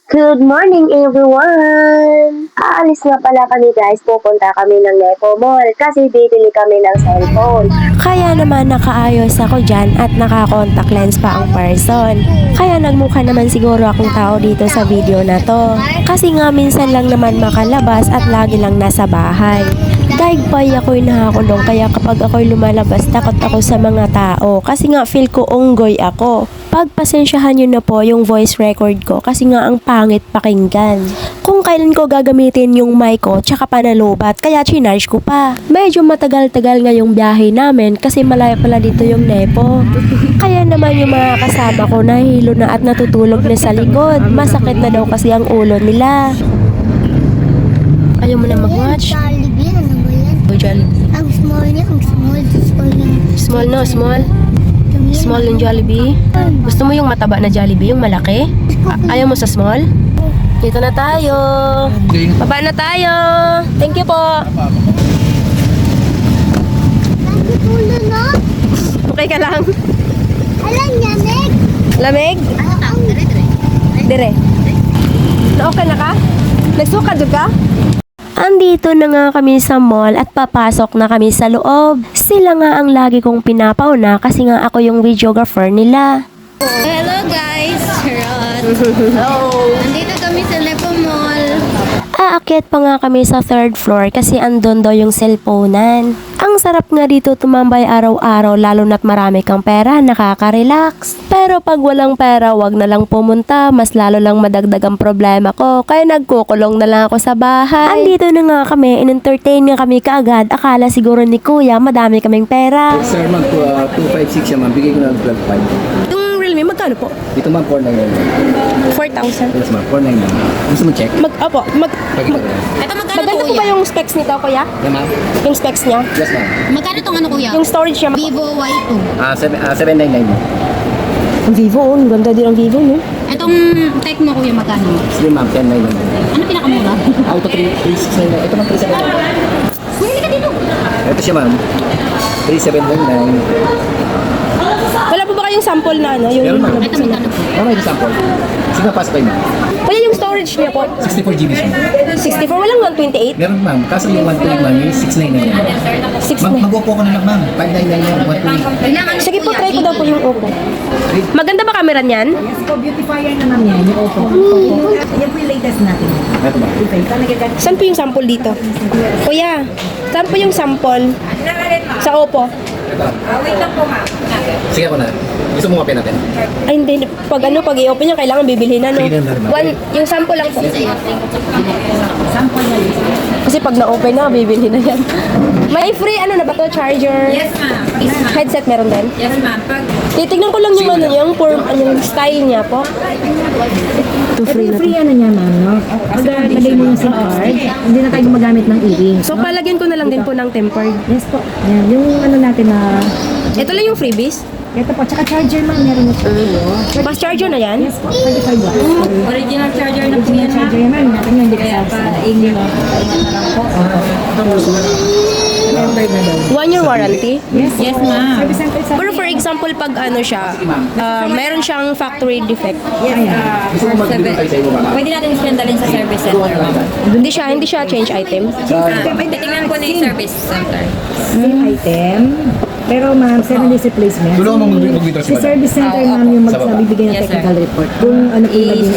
Good morning everyone! Aalis nga pala kami guys, pupunta kami ng Nepo Mall kasi bibili kami ng cellphone. Kaya naman nakaayos ako dyan at naka-contact lens pa ang person. Kaya nagmukha naman siguro akong tao dito sa video na to. Kasi nga minsan lang naman makalabas at lagi lang nasa bahay. Daig pa'y ako'y nakakulong kaya kapag ako'y lumalabas takot ako sa mga tao kasi nga feel ko unggoy ako. Pagpasensyahan nyo na po yung voice record ko kasi nga ang pangit pakinggan. Kung kailan ko gagamitin yung mic ko tsaka panalubat kaya chinarge ko pa. Medyo matagal-tagal nga yung biyahe namin kasi malayo pala dito yung Nepo. Kaya naman yung mga kasama ko nahihilo na at natutulog na sa likod. Masakit na daw kasi ang ulo nila. Ayaw mo na mag-watch? Jollibee, ano ba yan? O Jollibee. Ang small niya, ang small. Small niya. Small no, small. Small yung Jollibee. Gusto mo yung mataba na Jollibee, yung malaki? Ayaw mo sa small? Dito na tayo. Baba na tayo. Thank you po. Nagtutulo na. Okay ka lang? Alam niya, Meg. Lamig? Dire. Na-okay na ka? Nagsuka doon ka? Andito na nga kami sa mall at papasok na kami sa loob. Sila nga ang lagi kong pinapauna kasi nga ako yung videographer nila. Hello guys! Charot! Hello! Nandito kami sa Nepo Mall. Aakyat pa nga kami sa third floor kasi andun daw yung cellphonean. Ang sarap nga dito tumambay araw-araw lalo na't marami kang pera, nakaka-relax. Pero pag walang pera, wag na lang pumunta, mas lalo lang madagdag ang problema ko. Kaya nagkukulong na lang ako sa bahay. Andito na nga kami, in-entertain nga kami kaagad. Akala siguro ni Kuya, madami kaming pera. Sir, ma'am, 256 yan, ma'am. Bigay ko na ng 12.5. Yung Realme, magkano po? Dito, ma'am, 499. 4,000. Yes, ma'am, 499. Gusto mo check? Magkano Pakita ko. Ito magkano po kuya? ba yung specs nito, Kuya? Yeah, ma'am. Yung specs niya? Yes, ma'am. Magkano tong ano kuya? Yung storage niya? Vivo Y2. 799. Ang Vivo, ang ganda din ang Vivo, no? Itong Tecno kuya magkano? Sige, ma'am, 1099. Ano pinakamura? Auto 3699. Ito, ma'am, 3799. Bumili ka dito. Ito siya, ma'am. 3799. Wala po ba kayong sample na ano? Yung Meron, ma'am. Ito magkano po? Ma'am, ito sample. Sige, ma'am, pass kayo, ma'am. Kuya, yung storage niya po? 64 GB siya. 64, walang 128? Meron, ma'am. Kaso yung 128, ma'am, yung 699. Ma'am, 69. mag-upo ko na lang, ma'am. 599 yung 128. Kailangan Sige po, try ko daw po yung Oppo. Maganda ba camera niyan? Yes po, beautifier naman yan, yung Oppo. Yan po yung latest natin. Ito, ma'am. Okay, talaga Saan po yung sample dito? Kuya, saan po yung sample? Sa Oppo. Sige ako na. Gusto mo mapin natin? Ay, hindi. Pag ano, pag i-open niya, kailangan bibilhin na, no? Sige, ma'am. Yung sample lang po. Kasi pag na-open na, bibilhin na yan. May free, ano na ba to? Charger? Yes ma'am. Yes ma'am. Headset meron din? Yes ma'am. Pag Titignan ko lang yung ano yung form, yung style niya po. Ito Ito free yung na to. free ano niya, ma'am, no? Pag lagay mo yung SIM card, hindi na tayo gumagamit ng e-ring. So, palagyan ko na lang din po ng tempered. Yes po. Yan, yung ano natin na... Ito lang yung freebies. Ito po, tsaka charger, ma'am, meron ito. Fast charger na yan? Yes po, 25 watts. original charger na po Original yan charger yan, ma'am. Natin yun, hindi ka sa Tempered na daw. 1 year warranty? Yes, Yes, ma'am. Service center sa... Pero for example, pag ano siya, mayroon siyang factory defect. Gusto mo magbibigay tayo sa iyo, ma'am? Pwede natin ispendalin sa service center ma'am. Hindi siya change item. Titingnan ko na yung service center. Same item. Pero ma'am, 7 days replacement. Tulungan mo mag-withdraw Si service center ma'am yung magbibigay ng Yes, sir. technical report kung ano po yung naging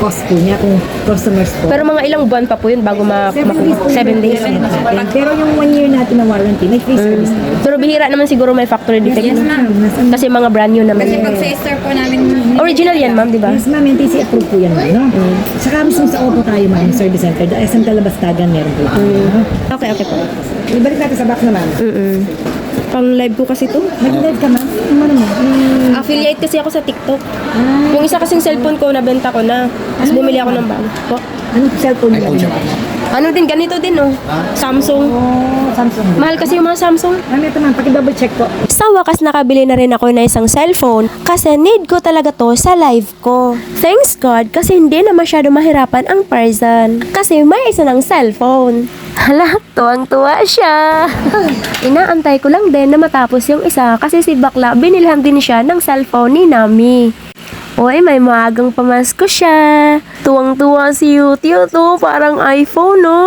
cost po niya, kung customers po. Pero mga ilang buwan pa po yun bago 7 days po 7 days. natin. Pero yung 1 year natin na warranty, may free service na. Pero bihira naman siguro may factory defect. Yes, no? ma'am. Kasi mga brand new naman. Kasi yun. pag sa store po namin, Original yan, ma'am, di ba? Yes ma'am, NTC approved po yan ma'am, no? Saka mismo sa Oppo tayo ma'am, service center. SM Talabastagan meron po. Okay po. Ibalik natin sa box na ma'am. Pang live ko kasi to. Nag-live ka ma'am? Yung ano mo? Affiliate kasi ako sa TikTok. Yung isa kasing cellphone ko, nabenta ko na. Tapos bumili ako ng bago. Po. Anong cellphone niya? iPhone siya, ma'am. Ano din, ganito din, oh. Samsung. Oh, Samsung. Mahal kasi yung mga Samsung. Ma'am, ito ma'am, paki-double check po. Sa wakas nakabili na rin ako ng isang cellphone kasi need ko talaga to sa live ko. Thanks God kasi hindi na masyado mahirapan ang person. Kasi may isa ng cellphone. Hala, tuwang-tuwa siya. Inaantay ko lang din na matapos yung isa kasi si bakla binilhan din siya ng cellphone ni Nami. Uy, may maagang pamasko siya. Tuwang-tuwa si Yutio to, parang iPhone, no?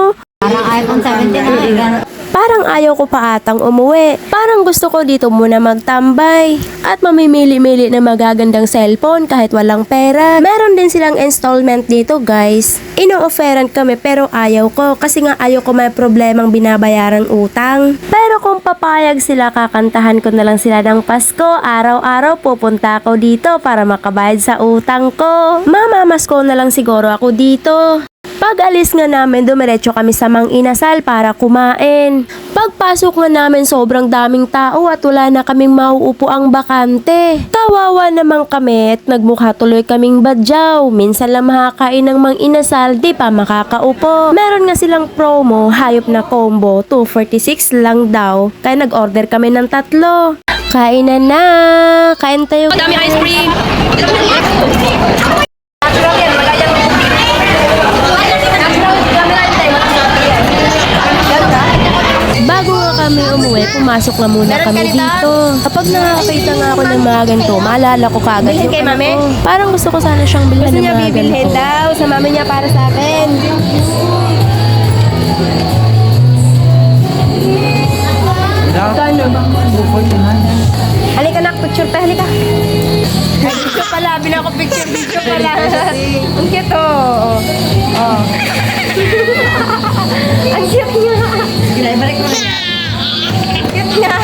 Parang iPhone 17 na. Parang ayaw ko pa atang umuwi. Parang gusto ko dito muna magtambay. At mamimili-mili na magagandang cellphone kahit walang pera. Meron din silang installment dito, guys. Ino-offeran kami pero ayaw ko kasi nga ayaw ko may problemang binabayarang utang. Pero kung papayag sila, kakantahan ko na lang sila ng Pasko. Araw-araw pupunta ako dito para makabayad sa utang ko. Mamamasko na lang siguro ako dito. Pag alis nga namin, dumiretso kami sa Mang Inasal para kumain. Pagpasok nga namin, sobrang daming tao at wala na kaming mauupo ang bakante. Kawawa naman kami at nagmukha tuloy kaming badyaw. Minsan lang makakain ng Mang Inasal, di pa makakaupo. Meron nga silang promo, hayop na combo, 246 lang daw. Kaya nag-order kami ng 3. Kainan na! Kain tayo. Dami ice cream. Bago nga kami umuwi, pumasok na muna kami dito. Kapag nakakita nga ako ng mga ganito, maalala ko kagad yung kay anak mami? ko. Parang gusto ko sana siyang bilhan ng mga ganito. daw sa mami niya para sa akin. Halika nak, picture tayo, halika. Picture pala, binako picture pala. Ang cute oh. Oh. Ang cute niya. Balik mo na. Cute niya.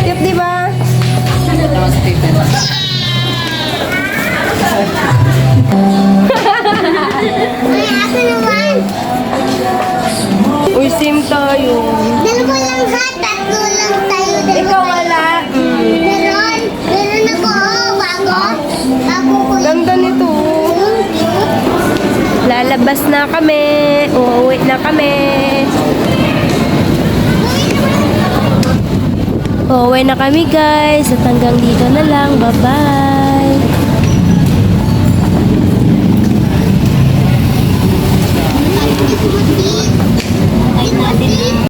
Cute, di ba? Ay, ako naman. Uy, sim tayo. Dalawa lang ha, tatlo lang tayo. Dalawa. Ikaw wala. Meron ako, oh, bago. Bago ko yun. Ganda nito. Lalabas na kami. Uuwi na kami. Uuwi na kami guys at hanggang dito na lang. Bye-bye!